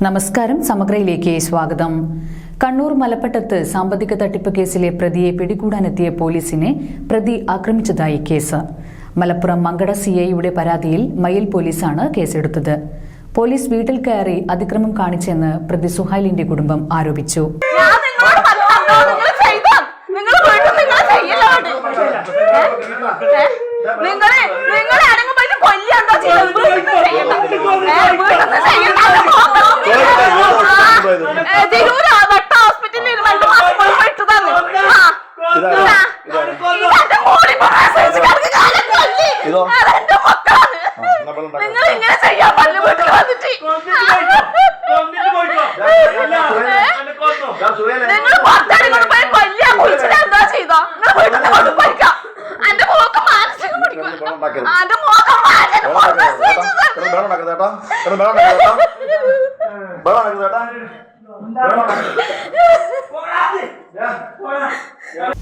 നമസ്കാരം. സമഗ്രയിലേക്ക് സ്വാഗതം. കണ്ണൂർ മലപ്പട്ടത്ത് സാമ്പത്തിക തട്ടിപ്പ് കേസിലെ പ്രതിയെ പിടികൂടാനെത്തിയ പോലീസിനെ പ്രതി ആക്രമിച്ചതായി കേസ്. മലപ്പുറം മങ്കട സിഐയുടെ പരാതിയിൽ മയിൽ പോലീസാണ് കേസെടുത്തത്. പോലീസ് വീട്ടിൽ കയറി അതിക്രമം കാണിച്ചെന്ന് പ്രതി സുഹൈലിന്റെ കുടുംബം ആരോപിച്ചു. നിങ്ങൾ ഇങ്ങനെ ചെയ്യാൻ പല്ല് വീട്ടിൽ വന്നിട്ട് നിങ്ങൾ പുറത്തടി കൊണ്ട് പോയി കൊല്ലാ കുളിച്ചിട്ട് എന്താ ചെയ്തോ? നിങ്ങൾ വീട്ടിൽ കൊണ്ട് പോയിക്കാം. എന്റെ മോക്ക് മാനസികം പിടിക്കും. എന്റെ മോക്ക്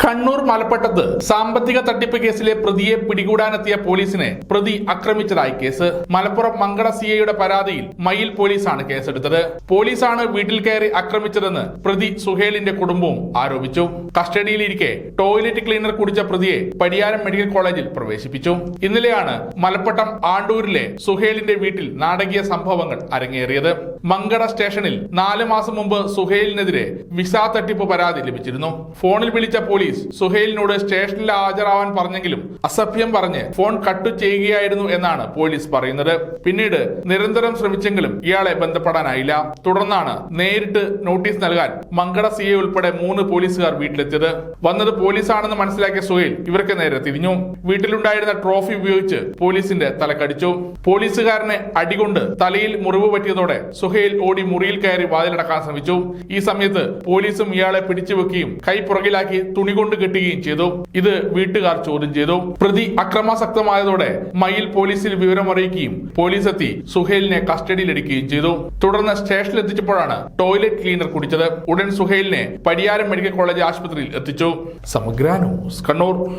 കണ്ണൂർ മലപ്പട്ടത്ത് സാമ്പത്തിക തട്ടിപ്പ് കേസിലെ പ്രതിയെ പിടികൂടാനെത്തിയ പോലീസിനെ പ്രതി ആക്രമിച്ചതായി കേസ്. മലപ്പുറം മങ്കട സിഐയുടെ പരാതിയിൽ മയിൽ പോലീസാണ് കേസെടുത്തത്. പോലീസാണ് വീട്ടിൽ കയറി ആക്രമിച്ചതെന്ന് പ്രതി സുഹേലിന്റെ കുടുംബവും ആരോപിച്ചു. കസ്റ്റഡിയിലിരിക്കെ ടോയ്ലറ്റ് ക്ലീനർ കുടിച്ച പ്രതിയെ പരിയാരം മെഡിക്കൽ കോളേജിൽ പ്രവേശിപ്പിച്ചു. ഇന്നലെയാണ് മലപ്പട്ടം ആണ്ടൂരിലെ സുഹേലിന്റെ വീട്ടിൽ നാടകീയ സംഭവങ്ങൾ അരങ്ങേറിയത്. മങ്കട സ്റ്റേഷനിൽ 4 മാസം മുമ്പ് സുഹേലിനെതിരെ വിസ തട്ടിപ്പ് പരാതി ലഭിച്ചിരുന്നു. ഫോണിൽ വിളിച്ച പോലീസ് സുഹേലിനോട് സ്റ്റേഷനിൽ ഹാജരാവാൻ പറഞ്ഞെങ്കിലും അസഭ്യം പറഞ്ഞ് ഫോൺ കട്ട് ചെയ്യുകയായിരുന്നു എന്നാണ് പോലീസ് പറയുന്നത്. പിന്നീട് നിരന്തരം ശ്രമിച്ചെങ്കിലും ഇയാളെ ബന്ധപ്പെടാനായില്ല. തുടർന്നാണ് നേരിട്ട് നോട്ടീസ് നൽകാൻ മങ്കട സിഐ ഉൾപ്പെടെ 3 പോലീസുകാർ വീട്ടിലെത്തിയത്. വന്നത് പോലീസാണെന്ന് മനസ്സിലാക്കിയ സുഹേൽ ഇവർക്ക് നേരെ തിരിഞ്ഞു. വീട്ടിലുണ്ടായിരുന്ന ട്രോഫി ഉപയോഗിച്ച് പോലീസിന്റെ തലക്കടിച്ചു. പോലീസുകാരനെ അടികൊണ്ട് തലയിൽ മുറിവ് പറ്റിയതോടെ സുഹേൽ ഓടി മുറിയിൽ കയറി വാതിലടക്കാൻ ശ്രമിച്ചു. ഈ സമയത്ത് പോലീസും ഇയാളെ പിടിച്ചു വെക്കുകയും കൈ പുറകിലാക്കി തുണി കൊണ്ട് കെട്ടുകയും ചെയ്തു. ഇത് വീട്ടുകാർ ചോദ്യം ചെയ്തു. പ്രതി അക്രമാസക്തമായതോടെ മയിൽ പോലീസിൽ വിവരമറിയിക്കുകയും പോലീസ് എത്തി സുഹേലിനെ കസ്റ്റഡിയിലെടുക്കുകയും ചെയ്തു. തുടർന്ന് സ്റ്റേഷനിൽ എത്തിച്ചപ്പോഴാണ് ടോയ്ലറ്റ് ക്ലീനർ കുടിച്ചത്. ഉടൻ സുഹേലിനെ പരിയാരം മെഡിക്കൽ കോളേജ് ആശുപത്രിയിൽ എത്തിച്ചു. സമഗ്ര ന്യൂസ്, കണ്ണൂർ.